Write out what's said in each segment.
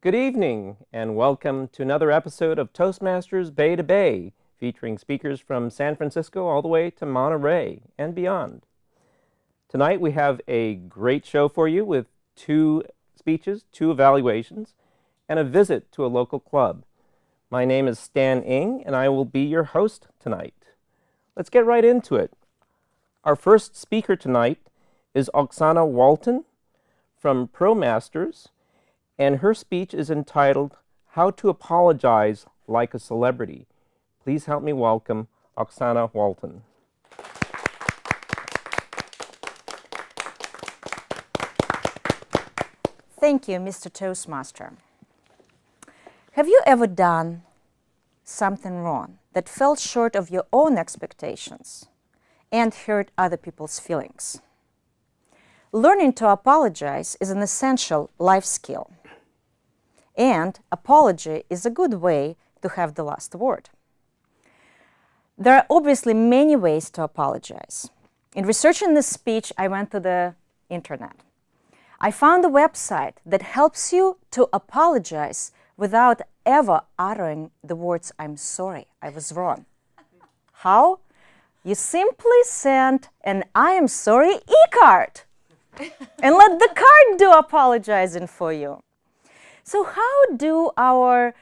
Good evening, and welcome to another episode of Toastmasters Bay to Bay, featuring speakers from San Francisco all the way to Monterey and beyond. Tonight we have a great show for you with 2 speeches, 2 evaluations, and a visit to a local club. My name is Stan Ng, and I will be your host tonight. Let's get right into it. Our first speaker tonight is Oksana Walton from Promasters, and her speech is entitled, How to Apologize Like a Celebrity. Please help me welcome Oksana Walton. Thank you, Mr. Toastmaster. Have you ever done something wrong that fell short of your own expectations and hurt other people's feelings? Learning to apologize is an essential life skill. And apology is a good way to have the last word. There are obviously many ways to apologize. In researching this speech, I went to the internet. I found a website that helps you to apologize without ever uttering the words, "I'm sorry, I was wrong." How? You simply send an "I am sorry" e-card and let the card do apologizing for you. So how do our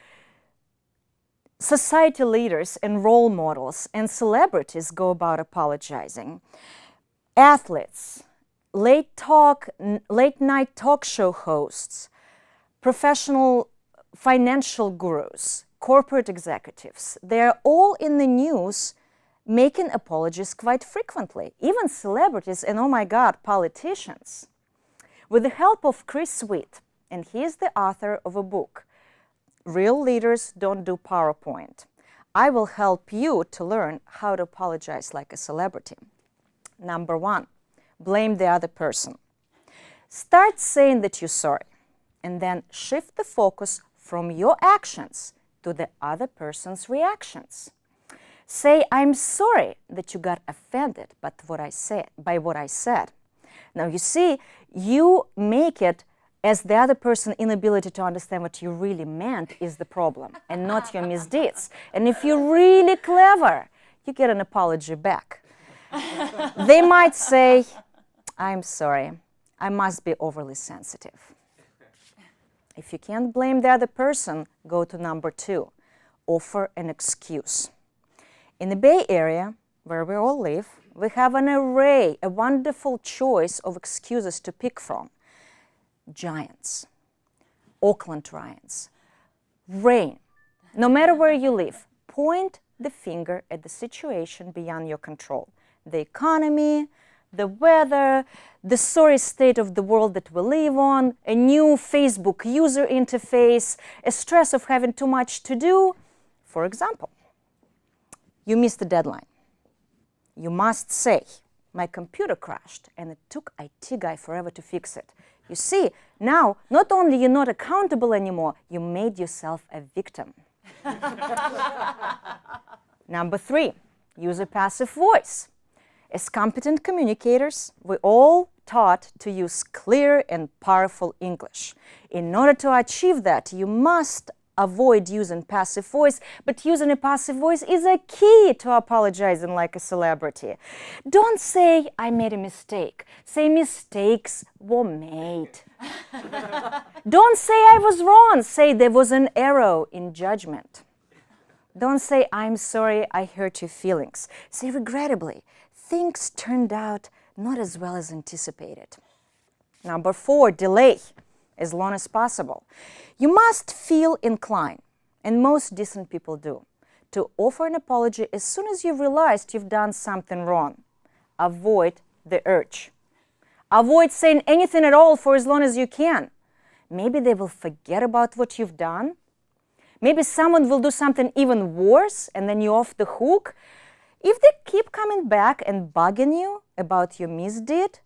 society leaders and role models and celebrities go about apologizing? Athletes, late night talk show hosts, professional financial gurus, corporate executives, they're all in the news making apologies quite frequently. Even celebrities and, oh my God, politicians. With the help of Chris Sweet, and he is the author of a book, Real Leaders Don't Do PowerPoint, I will help you to learn how to apologize like a celebrity. Number 1, blame the other person. Start saying that you're sorry, and then shift the focus from your actions to the other person's reactions. Say, "I'm sorry that you got offended by what I said. Now, you see, you make it as the other person's inability to understand what you really meant is the problem, and not your misdeeds. And if you're really clever, you get an apology back. They might say, "I'm sorry, I must be overly sensitive." If you can't blame the other person, go to number 2, offer an excuse. In the Bay Area, where we all live, we have an array, a wonderful choice of excuses to pick from. Giants, Oakland Ryan's, rain. No matter where you live, point the finger at the situation beyond your control. The economy, the weather, the sorry state of the world that we live on, a new Facebook user interface, a stress of having too much to do. For example, you missed the deadline. You must say, "My computer crashed and it took IT guy forever to fix it." You see, now not only you're not accountable anymore, you made yourself a victim. Number 3, use a passive voice. As competent communicators, we're all taught to use clear and powerful English. In order to achieve that, you must avoid using passive voice, but using a passive voice is a key to apologizing like a celebrity. Don't say, "I made a mistake." Say, "Mistakes were made." Don't say, "I was wrong." Say, "There was an error in judgment." Don't say, "I'm sorry, I hurt your feelings." Say, "Regrettably, things turned out not as well as anticipated." Number 4, delay as long as possible. You must feel inclined, and most decent people do, to offer an apology as soon as you've realized you've done something wrong. Avoid the urge. Avoid saying anything at all for as long as you can. Maybe they will forget about what you've done. Maybe someone will do something even worse, and then you're off the hook. If they keep coming back and bugging you about your misdeed,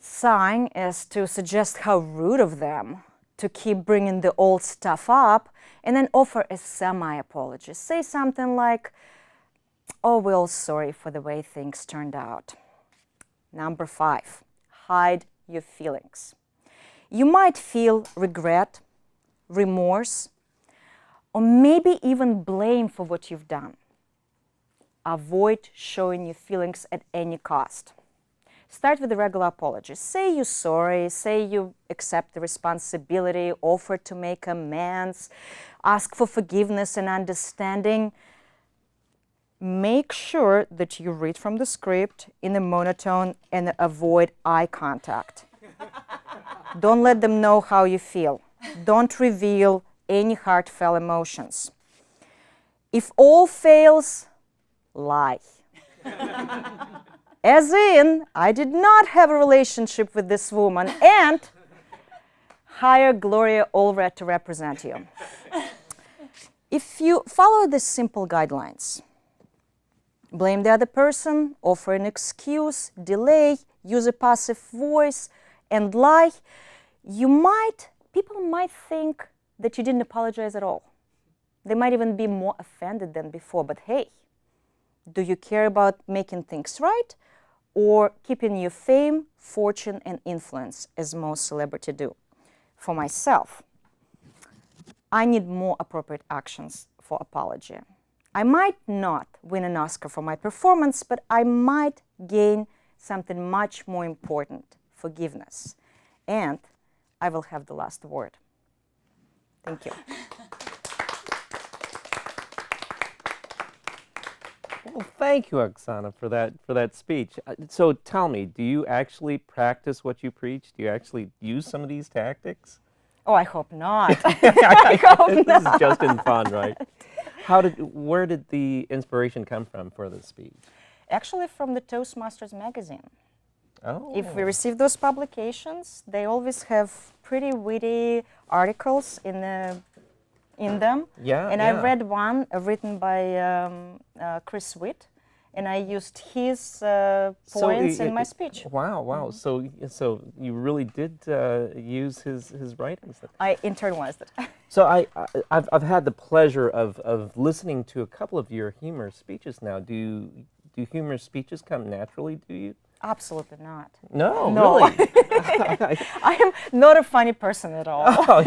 sighing as to suggest how rude of them to keep bringing the old stuff up, and then offer a semi-apology. Say something like, "Oh, we're all sorry for the way things turned out." Number 5, hide your feelings. You might feel regret, remorse, or maybe even blame for what you've done. Avoid showing your feelings at any cost. Start with a regular apology. Say you're sorry, say you accept the responsibility, offer to make amends, ask for forgiveness and understanding. Make sure that you read from the script in a monotone and avoid eye contact. Don't let them know how you feel. Don't reveal any heartfelt emotions. If all fails, lie. As in, I did not have a relationship with this woman, and hire Gloria Allred to represent you. If you follow these simple guidelines, blame the other person, offer an excuse, delay, use a passive voice, and lie, people might think that you didn't apologize at all. They might even be more offended than before, but hey, do you care about making things right or keeping your fame, fortune, and influence, as most celebrities do? For myself, I need more appropriate actions for apology. I might not win an Oscar for my performance, but I might gain something much more important, forgiveness. And I will have the last word. Thank you. Well, thank you, Oksana, for that speech. So tell me, do you actually practice what you preach? Do you actually use some of these tactics? Oh, I hope not. I hope This not. is just in fun, right? Where did the inspiration come from for this speech? Actually, from the Toastmasters magazine. Oh. If we receive those publications, they always have pretty witty articles in them. Yeah, and yeah. I read one written by Chris Witt, and I used his points in my speech. Wow, wow. So you really did use his writings. I internalized it. So I've had the pleasure of listening to a couple of your humor speeches now. Do humorous speeches come naturally to you? Absolutely not. No, No. really? I am not a funny person at all. Oh,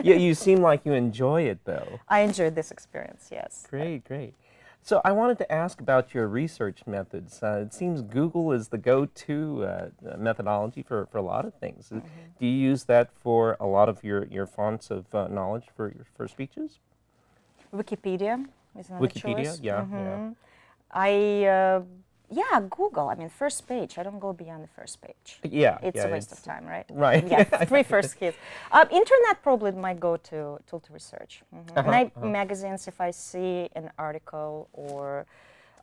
you seem like you enjoy it, though. I enjoyed this experience, yes. Great, great. So I wanted to ask about your research methods. It seems Google is the go-to methodology for a lot of things. Mm-hmm. Do you use that for a lot of your fonts of knowledge for speeches? Wikipedia is another choice. Yeah, mm-hmm. Yeah, Google. I mean, first page. I don't go beyond the first page. Yeah. It's a waste of time, right? Right. Yeah, 3 first hits. Internet probably might go to tool to research. Mm-hmm. And magazines, if I see an article or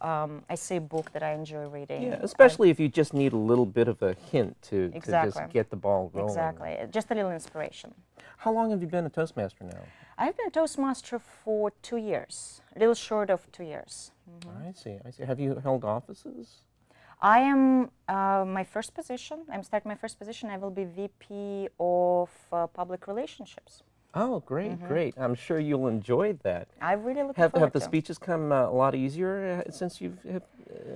I see a book that I enjoy reading. Yeah, especially if you just need a little bit of a hint to just get the ball rolling. Exactly. Just a little inspiration. How long have you been a Toastmaster now? I've been a Toastmaster for 2 years, a little short of 2 years. Mm-hmm. I see. Have you held offices? I am my first position. I'm starting my first position. I will be VP of Public Relationships. Oh, great, great. I'm sure you'll enjoy that. I really look forward to it. Have the speeches come a lot easier since you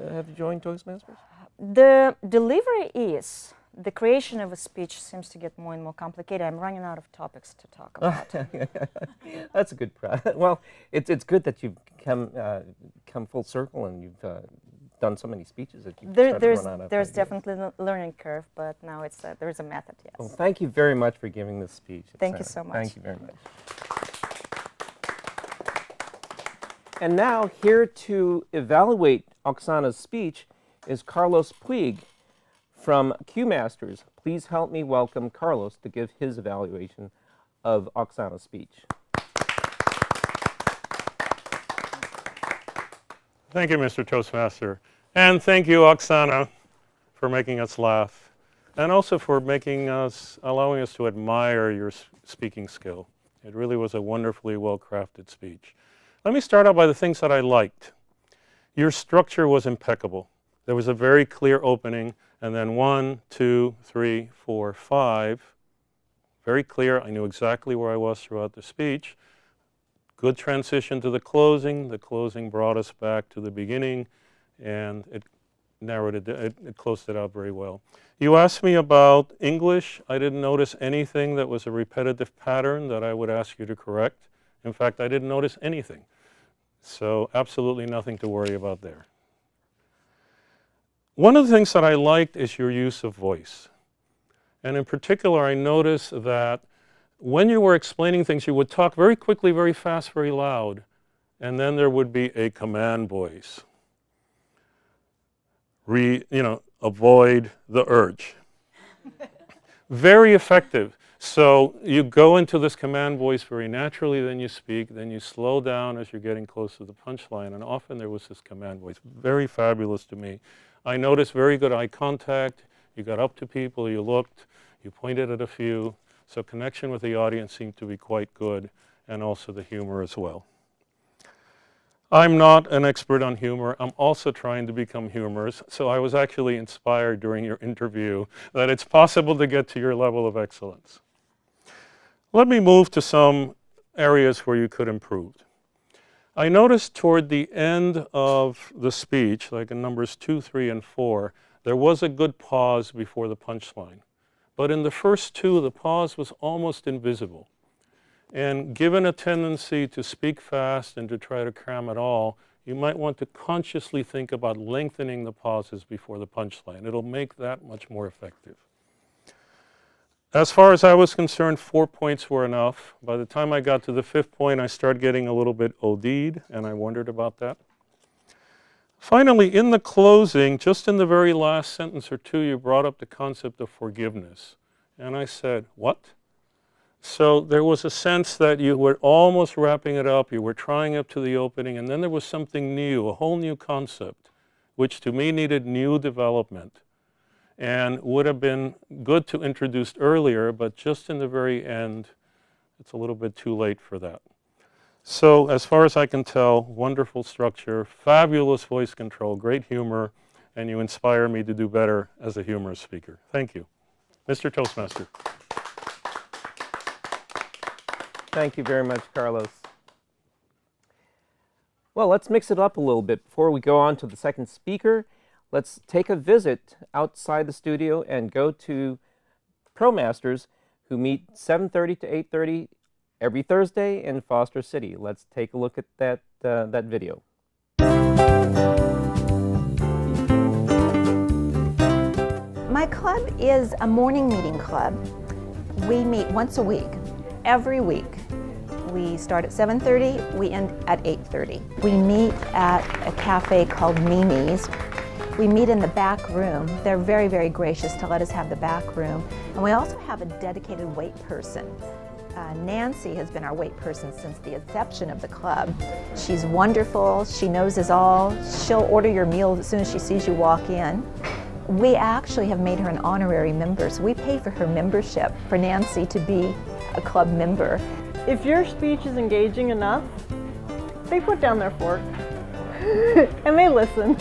have joined Toastmasters? The delivery is. The creation of a speech seems to get more and more complicated. I'm running out of topics to talk about. That's a good well, it's good that you've come full circle and you've done so many speeches that you've started to run out of There's ideas. definitely a learning curve, but now there's a method, yes. Well, thank you very much for giving this speech. Thank you so much. Thank you very much. And now, here to evaluate Oksana's speech is Carlos Puig from Q-Masters. Please help me welcome Carlos to give his evaluation of Oksana's speech. Thank you, Mr. Toastmaster. And thank you, Oksana, for making us laugh. And also for allowing us to admire your speaking skill. It really was a wonderfully well-crafted speech. Let me start out by the things that I liked. Your structure was impeccable. There was a very clear opening, and then 1, 2, 3, 4, 5. Very clear. I knew exactly where I was throughout the speech. Good transition to the closing. The closing brought us back to the beginning, and it narrowed it, it closed it out very well. You asked me about English. I didn't notice anything that was a repetitive pattern that I would ask you to correct. In fact, I didn't notice anything. So absolutely nothing to worry about there. One of the things that I liked is your use of voice. And in particular, I noticed that when you were explaining things, you would talk very quickly, very fast, very loud, and then there would be a command voice. Avoid the urge. Very effective. So you go into this command voice very naturally, then you speak, then you slow down as you're getting close to the punchline, and often there was this command voice. Very fabulous to me. I noticed very good eye contact. You got up to people, you looked, you pointed at a few. So connection with the audience seemed to be quite good, and also the humor as well. I'm not an expert on humor. I'm also trying to become humorous, so I was actually inspired during your interview that it's possible to get to your level of excellence. Let me move to some areas where you could improve. I noticed toward the end of the speech, like in numbers 2, 3, and 4, there was a good pause before the punchline. But in the first two, the pause was almost invisible. And given a tendency to speak fast and to try to cram it all, you might want to consciously think about lengthening the pauses before the punchline. It'll make that much more effective. As far as I was concerned, 4 points were enough. By the time I got to the 5th point, I started getting a little bit OD'd, and I wondered about that. Finally, in the closing, just in the very last sentence or two, you brought up the concept of forgiveness. And I said, what? So there was a sense that you were almost wrapping it up, you were trying up to the opening, and then there was something new, a whole new concept, which to me needed new development and would have been good to introduce earlier, but just in the very end, it's a little bit too late for that. So as far as I can tell, wonderful structure, fabulous voice control, great humor, and you inspire me to do better as a humorous speaker. Thank you. Mr. Toastmaster. Thank you very much, Carlos. Well, let's mix it up a little bit. Before we go on to the second speaker, let's take a visit outside the studio and go to Promasters, who meet 7:30 to 8:30 every Thursday in Foster City. Let's take a look at that video. My club is a morning meeting club. We meet once a week, every week. We start at 7:30, we end at 8:30. We meet at a cafe called Mimi's. We meet in the back room. They're very, very gracious to let us have the back room. And we also have a dedicated wait person. Nancy has been our wait person since the inception of the club. She's wonderful, she knows us all. She'll order your meal as soon as she sees you walk in. We actually have made her an honorary member, so we pay for her membership for Nancy to be a club member. If your speech is engaging enough, they put down their fork and they listen.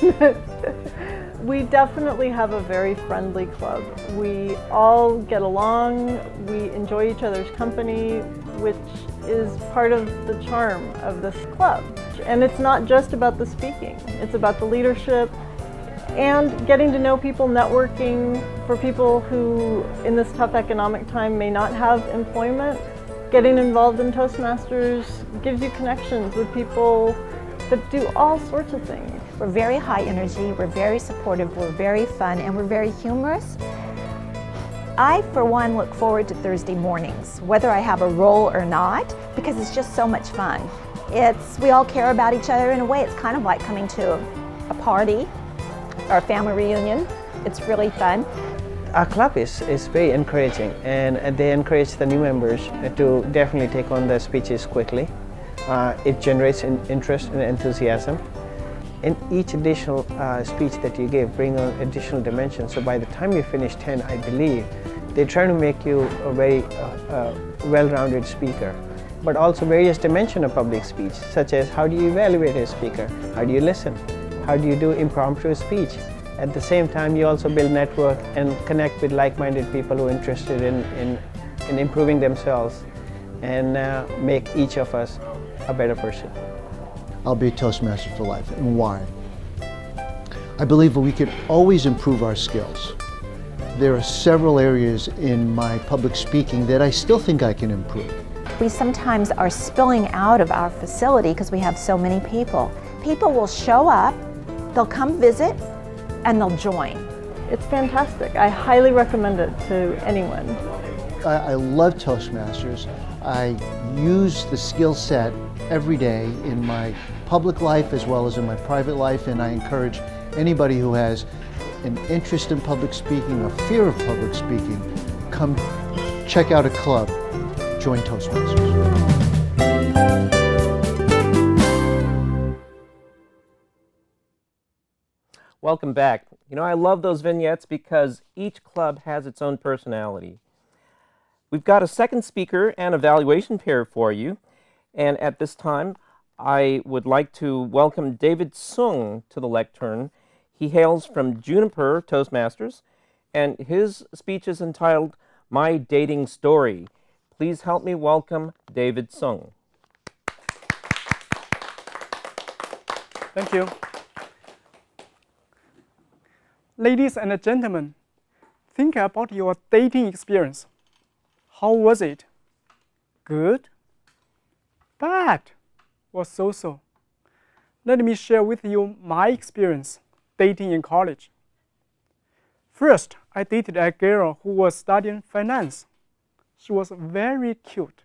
We definitely have a very friendly club. We all get along, we enjoy each other's company, which is part of the charm of this club. And it's not just about the speaking, it's about the leadership and getting to know people, networking for people who in this tough economic time may not have employment. Getting involved in Toastmasters gives you connections with people that do all sorts of things. We're very high energy, we're very supportive, we're very fun, and we're very humorous. I, for one, look forward to Thursday mornings, whether I have a role or not, because it's just so much fun. We all care about each other in a way. It's kind of like coming to a party or a family reunion. It's really fun. Our club is very encouraging, and they encourage the new members to definitely take on the speeches quickly. It generates interest and enthusiasm. And each additional speech that you give bring on additional dimensions. So by the time you finish 10, I believe, they try to make you a very well-rounded speaker. But also various dimensions of public speech, such as how do you evaluate a speaker? How do you listen? How do you do impromptu speech? At the same time, you also build network and connect with like-minded people who are interested in improving themselves and make each of us a better person. I'll be a Toastmaster for life. And why? I believe we could always improve our skills. There are several areas in my public speaking that I still think I can improve. We sometimes are spilling out of our facility because we have so many people. People will show up, they'll come visit, and they'll join. It's fantastic. I highly recommend it to anyone. I love Toastmasters. I use the skill set every day in my public life as well as in my private life, and I encourage anybody who has an interest in public speaking or fear of public speaking, come check out a club, join Toastmasters. Welcome back. You know, I love those vignettes because each club has its own personality. We've got a second speaker and evaluation pair for you, and at this time I would like to welcome David Sung to the lectern. He hails from Juniper Toastmasters, and his speech is entitled, My Dating Story. Please help me welcome David Sung. Thank you. Ladies and gentlemen, think about your dating experience. How was it? Good? Bad? Or so-so? Let me share with you my experience dating in college. First, I dated a girl who was studying finance. She was very cute.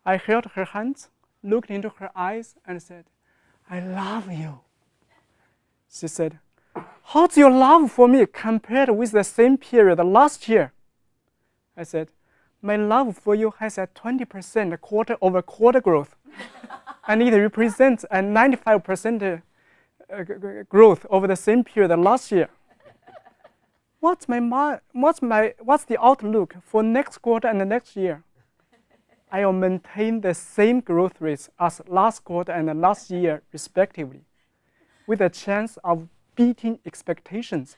I held her hands, looked into her eyes, and said, I love you. She said, how's your love for me compared with the same period last year? I said, my love for you has a 20% quarter-over-quarter growth, and it represents a 95% growth over the same period last year. What's the outlook for next quarter and the next year? I will maintain the same growth rates as last quarter and last year respectively, with a chance of beating expectations.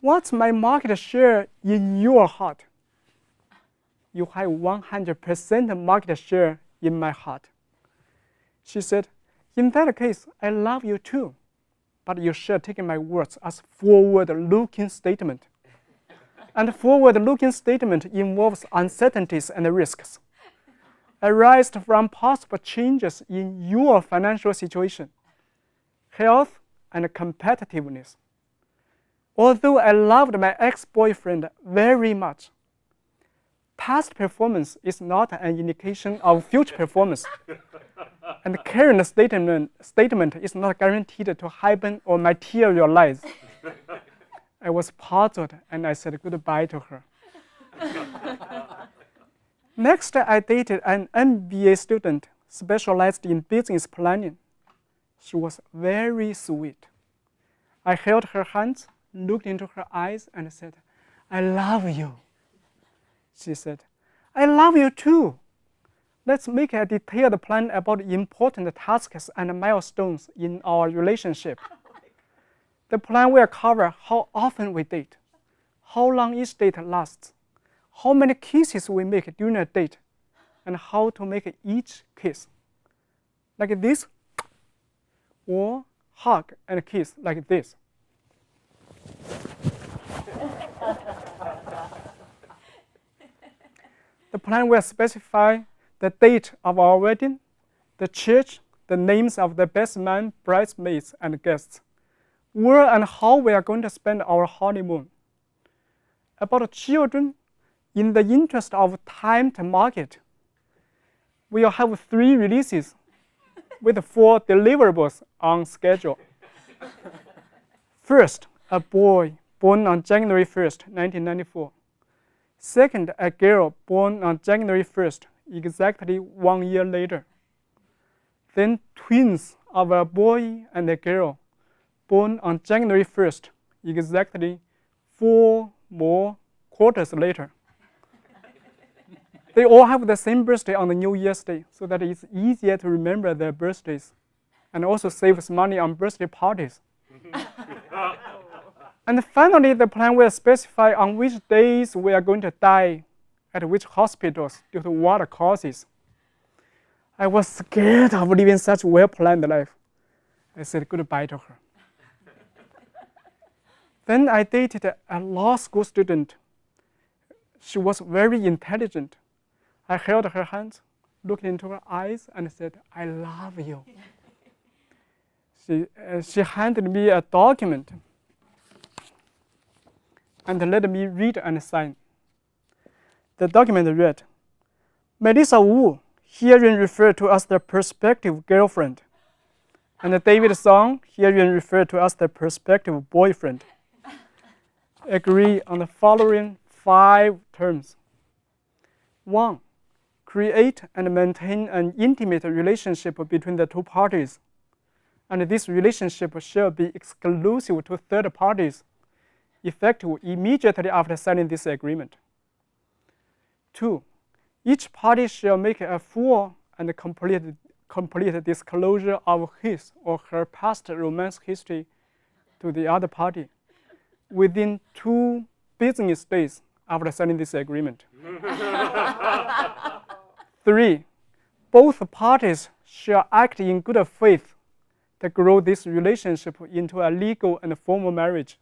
What's my market share in your heart? You have 100% market share in my heart. She said, in that case, I love you too, but you should take my words as forward-looking statement. And forward-looking statement involves uncertainties and risks arising from possible changes in your financial situation, health, and competitiveness. Although I loved my ex-boyfriend very much, past performance is not an indication of future performance. And current statement is not guaranteed to happen or materialize. I was puzzled and I said goodbye to her. Next, I dated an MBA student specialized in business planning. She was very sweet. I held her hands, looked into her eyes, and said, I love you. She said, I love you too. Let's make a detailed plan about important tasks and milestones in our relationship. The plan will cover how often we date, how long each date lasts, how many kisses we make during a date, and how to make each kiss. Like this, or hug and kiss like this. The plan will specify the date of our wedding, the church, the names of the best man, bridesmaids, and guests, where and how we are going to spend our honeymoon. About children, in the interest of time to market, we will have 3 releases with 4 deliverables on schedule. First, a boy born on January 1st, 1994. Second, a girl born on January 1st, exactly 1 year later. Then twins of a boy and a girl born on January 1st, exactly 4 more quarters later. They all have the same birthday on the New Year's Day, so that it's easier to remember their birthdays and also saves money on birthday parties. And finally, the plan will specify on which days we are going to die at which hospitals due to what causes. I was scared of living such well-planned life. I said goodbye to her. Then I dated a law school student. She was very intelligent. I held her hands, looked into her eyes, and said, I love you. She handed me a document and let me read and sign. The document read, Melissa Wu, herein referred to as the prospective girlfriend, and David Song, herein referred to as the prospective boyfriend, agree on the following 5 terms. 1. Create and maintain an intimate relationship between the 2 parties, and this relationship shall be exclusive to third parties, effective immediately after signing this agreement. 2. Each party shall make a full and complete disclosure of his or her past romance history to the other party within 2 business days after signing this agreement. 3. Both parties shall act in good faith to grow this relationship into a legal and formal marriage.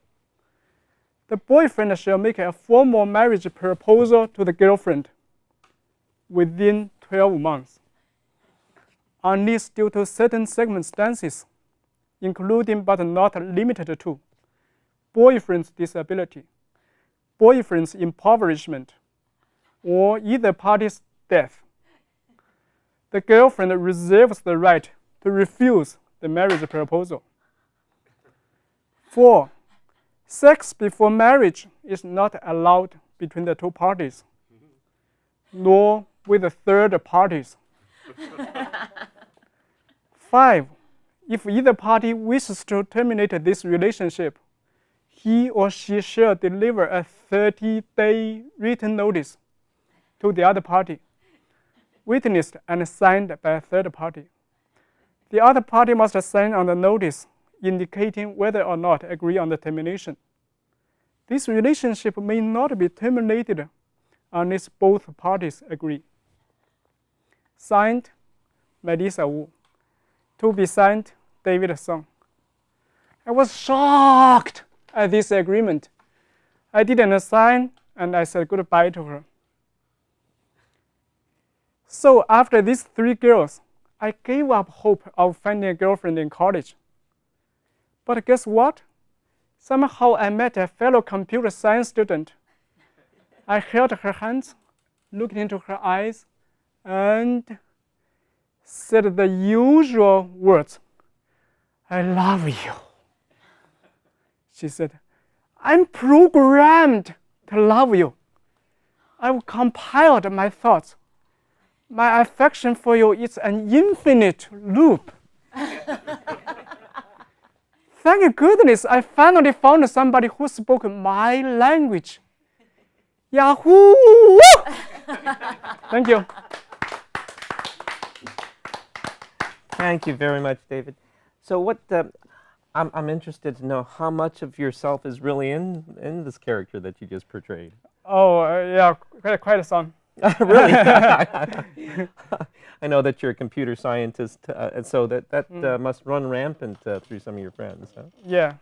The boyfriend shall make a formal marriage proposal to the girlfriend within 12 months. Unless due to certain circumstances, including but not limited to boyfriend's disability, boyfriend's impoverishment, or either party's death, the girlfriend reserves the right to refuse the marriage proposal. 4. Sex before marriage is not allowed between the 2 parties, nor with the third parties. 5. If either party wishes to terminate this relationship, he or she shall deliver a 30-day written notice to the other party, witnessed and signed by a third party. The other party must sign on the notice indicating whether or not agree on the termination. This relationship may not be terminated unless both parties agree. Signed, Melissa Wu. To be signed, David Song. I was shocked at this agreement. I didn't sign, and I said goodbye to her. So after these 3 girls, I gave up hope of finding a girlfriend in college. But guess what? Somehow I met a fellow computer science student. I held her hands, looked into her eyes, and said the usual words, I love you. She said, I'm programmed to love you. I've compiled my thoughts. My affection for you is an infinite loop. Thank goodness I finally found somebody who spoke my language. Yahoo! Thank you. Thank you very much, David. So what I'm interested to know how much of yourself is really in this character that you just portrayed. Oh, yeah, quite some. Really? I know that you're a computer scientist, and so that must run rampant through some of your friends. Huh? Yeah.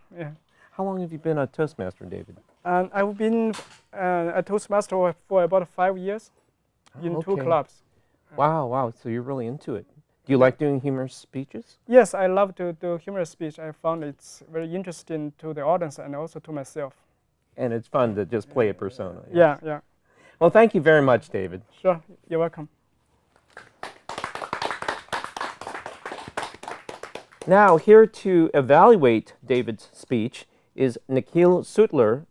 How long have you been a Toastmaster, David? I've been a Toastmaster for about 5 years in 2 clubs. Wow. So you're really into it. Do you like doing humorous speeches? Yes, I love to do humorous speech. I found it's very interesting to the audience and also to myself. And it's fun to just play a persona. Yes. Yeah. Well, thank you very much, David. Sure, you're welcome. Now, here to evaluate David's speech is Nikhil Setlur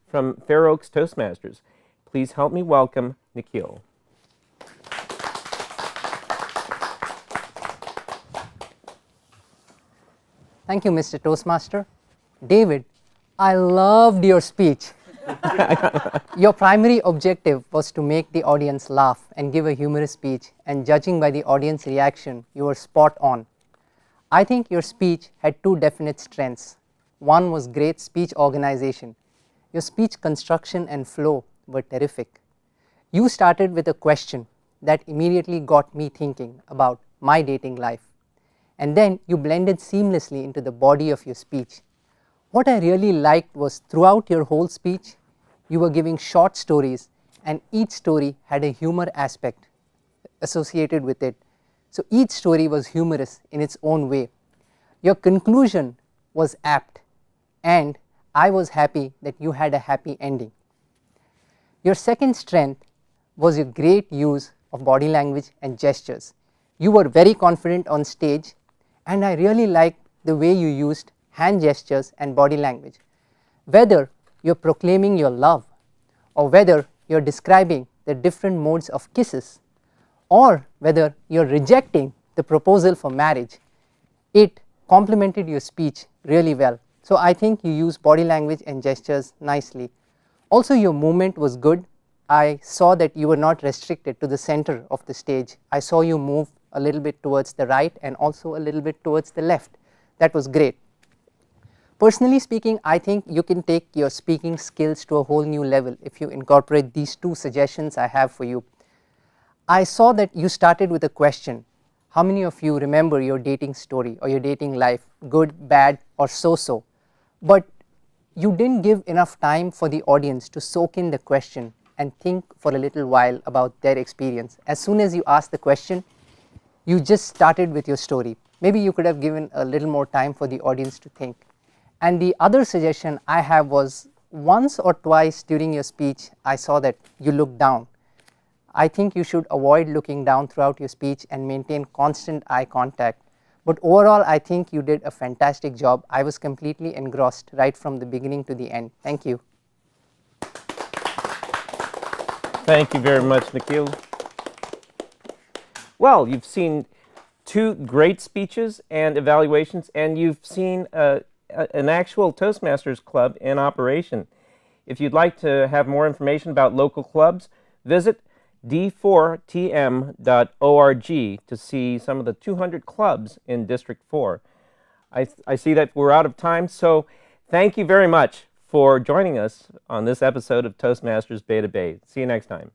from Fair Oaks Toastmasters. Please help me welcome Nikhil. Thank you, Mr. Toastmaster. David, I loved your speech. Your primary objective was to make the audience laugh and give a humorous speech, and judging by the audience reaction, you were spot on. I think your speech had 2 definite strengths. One was great speech organization. Your speech construction and flow were terrific. You started with a question that immediately got me thinking about my dating life. and then you blended seamlessly into the body of your speech. What I really liked was throughout your whole speech, you were giving short stories, and each story had a humor aspect associated with it. So each story was humorous in its own way. Your conclusion was apt, and I was happy that you had a happy ending. Your second strength was your great use of body language and gestures. You were very confident on stage, and I really liked the way you used hand gestures and body language. Whether you're proclaiming your love, or whether you're describing the different modes of kisses, or whether you're rejecting the proposal for marriage, it complemented your speech really well. So I think you used body language and gestures nicely. Also, your movement was good. I saw that you were not restricted to the center of the stage. I saw you move a little bit towards the right and also a little bit towards the left. That was great. Personally speaking, I think you can take your speaking skills to a whole new level if you incorporate these two suggestions I have for you. I saw that you started with a question. How many of you remember your dating story or your dating life, good, bad, or so-so? But you didn't give enough time for the audience to soak in the question and think for a little while about their experience. As soon as you asked the question, you just started with your story. Maybe you could have given a little more time for the audience to think. And the other suggestion I have was, once or twice during your speech, I saw that you looked down. I think you should avoid looking down throughout your speech and maintain constant eye contact. But overall, I think you did a fantastic job. I was completely engrossed right from the beginning to the end. Thank you. Thank you very much, Nikhil. Well, you've seen two great speeches and evaluations, and you've seen an actual Toastmasters club in operation. If you'd like to have more information about local clubs, visit d4tm.org to see some of the 200 clubs in District 4. I see that we're out of time, so thank you very much for joining us on this episode of Toastmasters Bay to Bay. See you next time.